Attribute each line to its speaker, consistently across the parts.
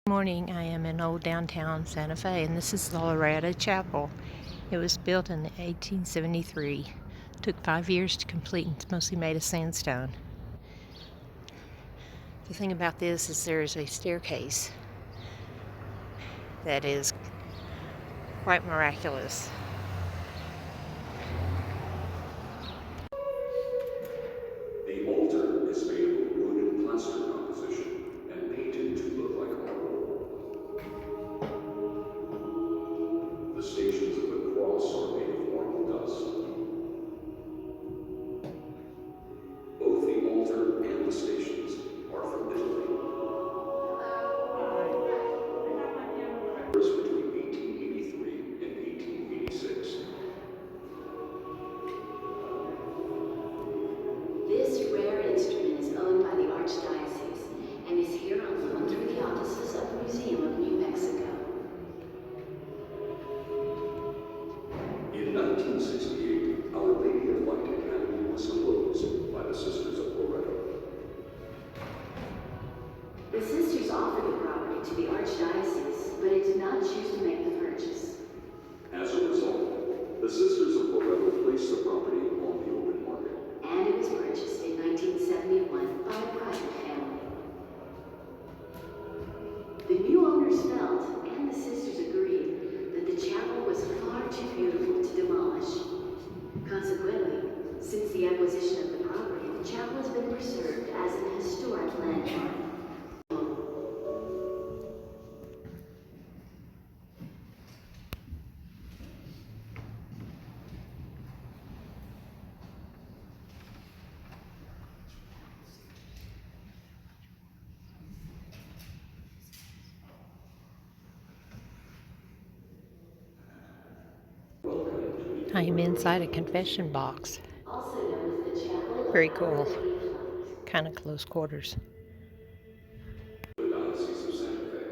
Speaker 1: Good morning. I am in old downtown Santa Fe, and this is the Loretta Chapel. It was built in 1873. Took 5 years to complete, and it's mostly made of sandstone. The thing about this is there's a staircase that is quite miraculous.
Speaker 2: The altar is made of a wood and plaster composition and painted to look like marble. The stations of the cross are made of marble dust. Both the altar and the stations are from Italy. Between 1883 and 1886.
Speaker 3: This rare instrument is owned by the Archdiocese and is here on loan through the offices of the Museum of New Mexico.
Speaker 2: In 1968, Our Lady of Light Academy was closed by the Sisters of Loretta.
Speaker 3: The sisters offered the property to the Archdiocese, but it did not choose to make the purchase.
Speaker 2: As a result, the Sisters of Loretta placed the property on the open market.
Speaker 3: And it was purchased in 1971 by a private family. The new owners felt, and the sisters agreed, that the chapel was far too beautiful to demolish. Consequently, since the acquisition of the property, the chapel has been preserved as an historic landmark.
Speaker 1: I am inside a confession box.
Speaker 3: Also known as the Chapel of
Speaker 1: Very
Speaker 3: Our
Speaker 1: cool.
Speaker 3: Lady of Light.
Speaker 1: Kind of close quarters.
Speaker 2: The Diocese of Santa Fe,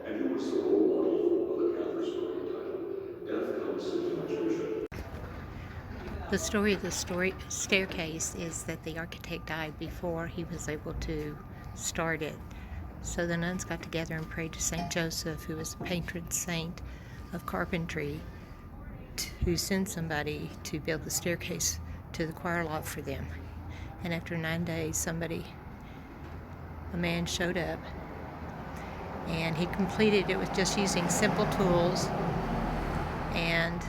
Speaker 2: and who was the role model of the Catholic story entitled Death Comes to the Archbishop.
Speaker 1: The story of the staircase is that the architect died before he was able to start it. So the nuns got together and prayed to St. Joseph, who was the patron saint of carpentry, to send somebody to build the staircase to the choir loft for them. And after 9 days, a man showed up, and he completed it with just using simple tools, and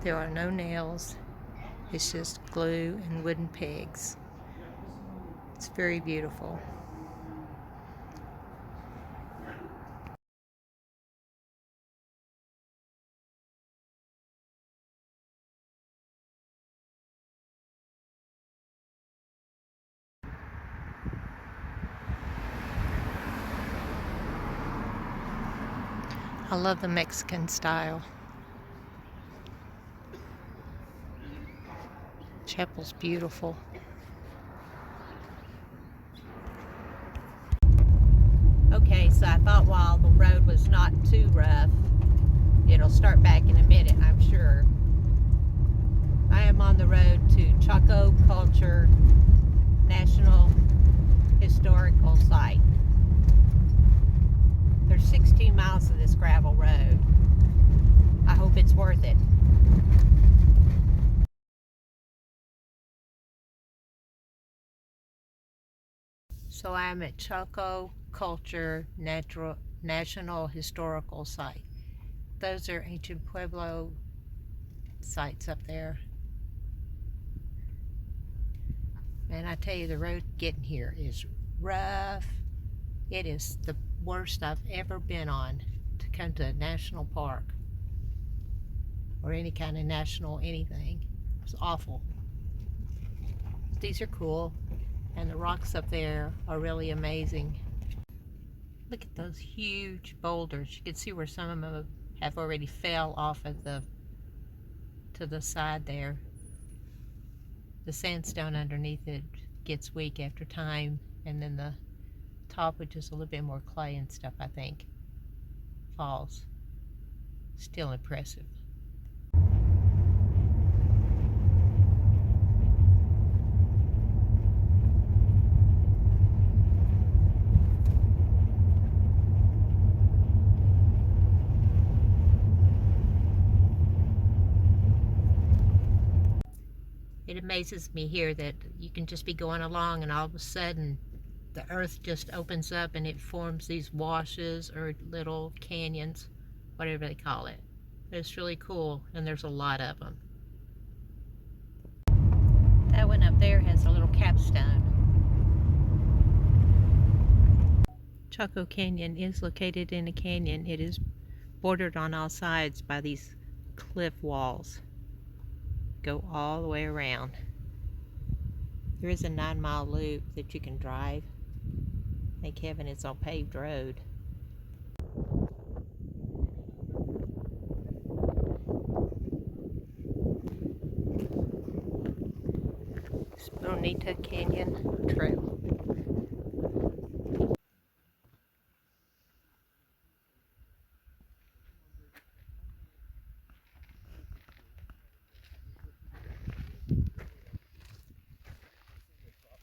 Speaker 1: there are no nails. It's just glue and wooden pegs. It's very beautiful. I love the Mexican style. Chapel's beautiful. Okay, so I thought while the road was not too rough, it'll start back in a minute, I'm sure. I am on the road to Chaco Culture National Historical Site. There's 16 miles of this gravel road. I hope it's worth it. So I'm at Chaco Culture National Historical Site. Those are ancient Pueblo sites up there. And I tell you, the road getting here is rough. It is the worst I've ever been on to come to a national park or any kind of national anything. It's awful. These are cool, and the rocks up there are really amazing. Look at those huge boulders. You can see where some of them have already fell off of to the side there. The sandstone underneath it gets weak after time, and then the top, which is a little bit more clay and stuff, I think, falls. Still impressive. amazes me here that you can just be going along and all of a sudden the earth just opens up and it forms these washes or little canyons, whatever they call it. It's really cool, and there's a lot of them. That one up there has a little capstone. Chaco Canyon is located in a canyon. It is bordered on all sides by these cliff walls. Go all the way around. There is a 9-mile loop that you can drive. Thank heaven it's on paved road. It's Bonita Canyon Trail.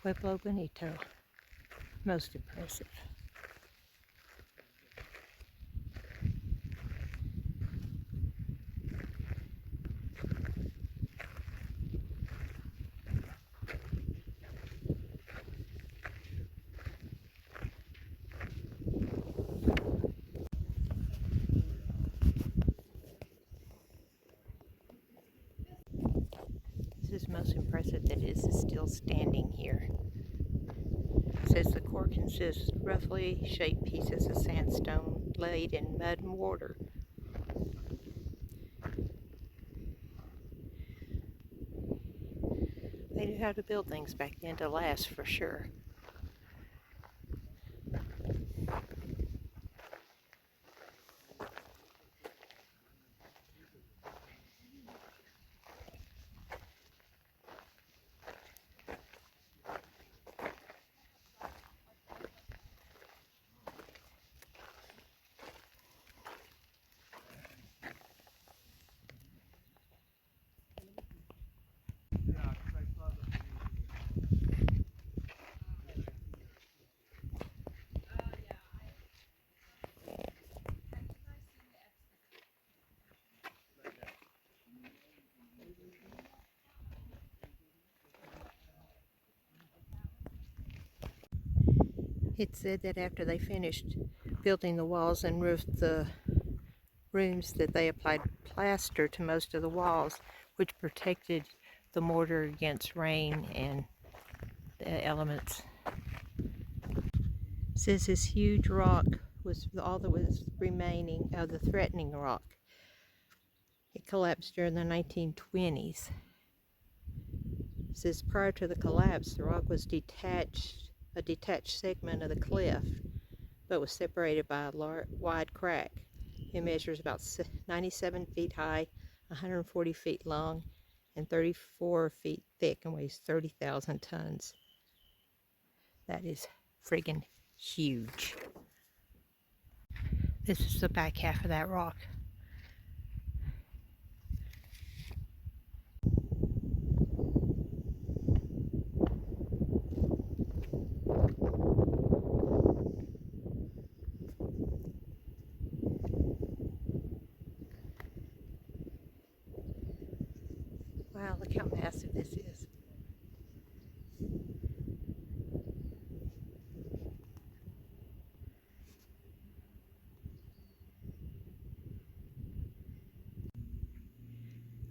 Speaker 1: Pueblo Bonito. Most impressive. This is most impressive that it is still standing here. It says the core consists of roughly shaped pieces of sandstone laid in mud and water. They knew how to build things back then to last for sure. It said that after they finished building the walls and roofed the rooms that they applied plaster to most of the walls, which protected the mortar against rain and the elements. It says this huge rock was all that was remaining of the threatening rock. It collapsed during the 1920s. It says prior to the collapse, the rock was a detached segment of the cliff, but was separated by a wide crack. It measures about 97 feet high, 140 feet long, and 34 feet thick, and weighs 30,000 tons. That is friggin' huge. This is the back half of that rock. Wow, look how massive this is.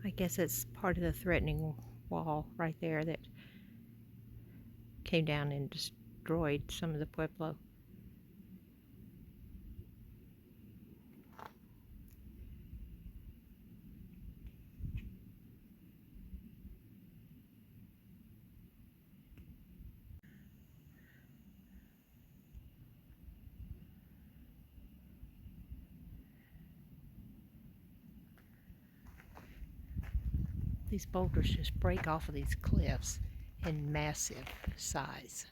Speaker 1: I guess it's part of the threatening wall right there that came down and destroyed some of the Pueblo. These boulders just break off of these cliffs in massive size.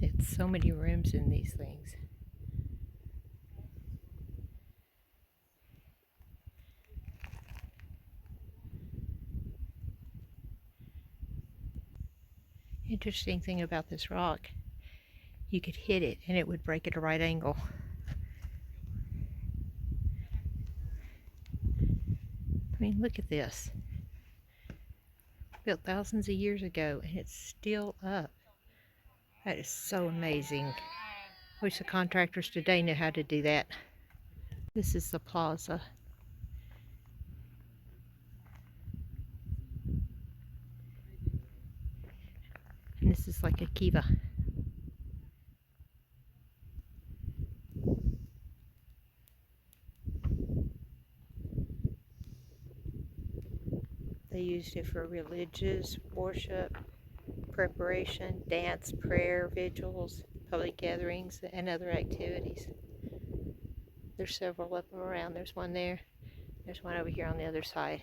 Speaker 1: It's so many rooms in these things. Interesting thing about this rock, you could hit it and it would break at a right angle. I mean, look at this. Built thousands of years ago and it's still up. That is so amazing. Wish the contractors today knew how to do that. This is the plaza. And this is like a kiva. They used it for religious worship, preparation, dance, prayer, vigils, public gatherings, and other activities. There's several of them around. There's one there. There's one over here on the other side.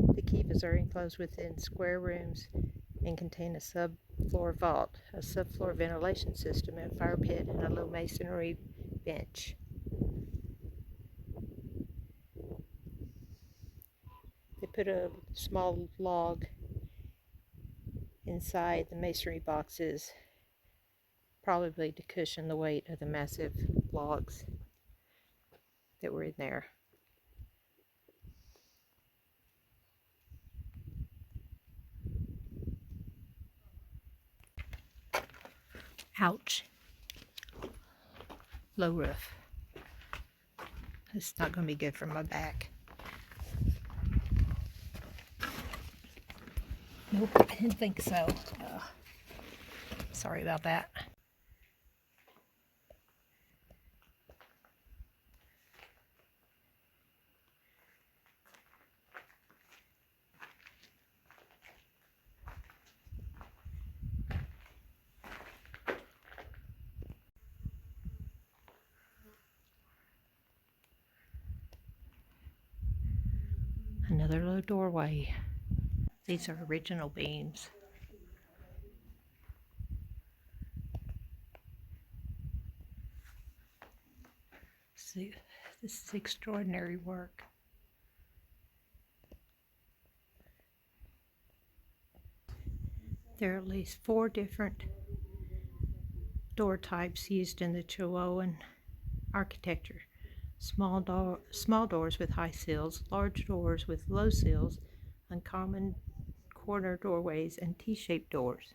Speaker 1: The kivas are enclosed within square rooms and contain a subfloor vault, a subfloor ventilation system, a fire pit, and a low masonry bench. They put a small log inside the masonry boxes, probably to cushion the weight of the massive logs that were in there. Ouch. Low roof. It's not going to be good for my back. Nope, I didn't think so. Sorry about that. Another low doorway. These are original beams. See, this is extraordinary work. There are at least 4 different door types used in the Chihuahuan architecture. Small doors with high sills, large doors with low sills, uncommon corner doorways, and T-shaped doors.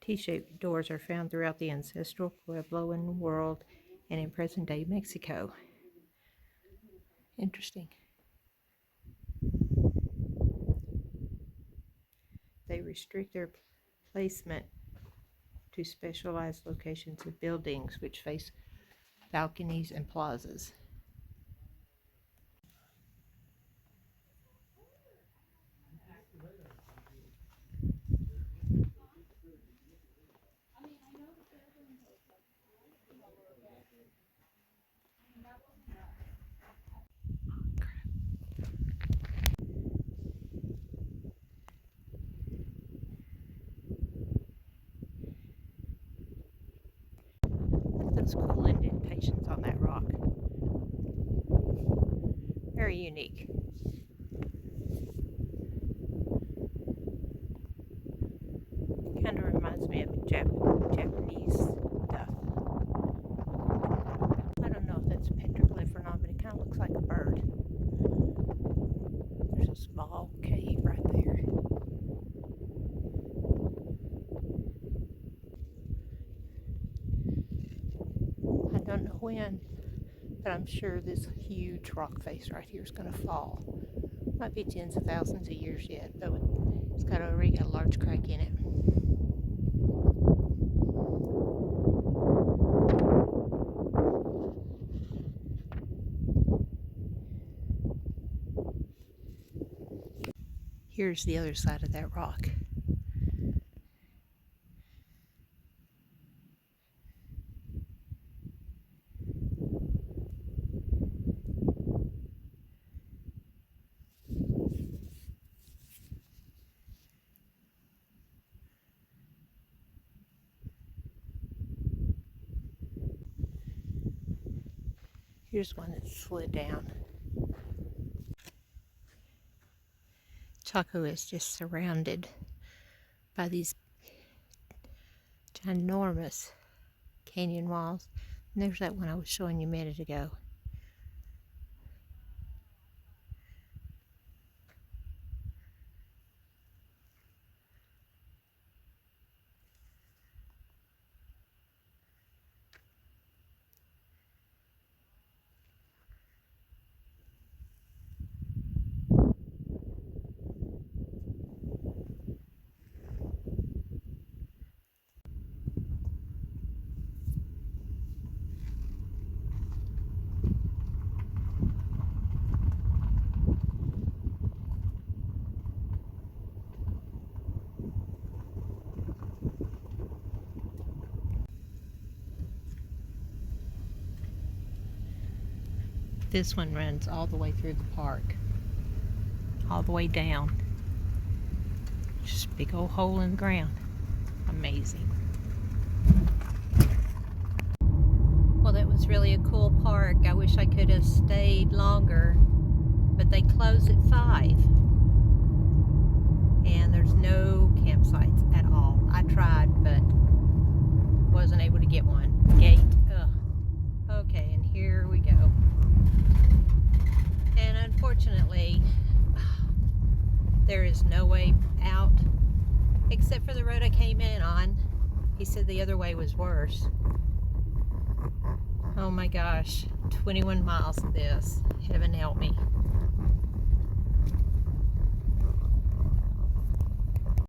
Speaker 1: T-shaped doors are found throughout the ancestral Puebloan world and in present-day Mexico. Interesting. They restrict their placement to specialized locations of buildings which face balconies and plazas. Look at those cool indentations on that rock. Very unique. Kind of reminds me of Japanese stuff. I don't know if that's a petroglyph or not, but it kind of looks like a bird. There's a small cave right there. I don't know when, but I'm sure this huge rock face right here is going to fall. Might be tens of thousands of years yet, but it's already got a large crack in it. Here's the other side of that rock. Here's one that slid down. Chaco is just surrounded by these ginormous canyon walls. And there's that one I was showing you a minute ago. This one runs all the way through the park, all the way down. Just a big old hole in the ground. Amazing. Well, that was really a cool park. I wish I could have stayed longer, but they close at 5. And there's no campsites at all. I tried, but wasn't able to get one. Gate. Ugh. Okay, and here we go. And unfortunately, there is no way out except for the road I came in on. He said the other way was worse. Oh my gosh, 21 miles of this. Heaven help me.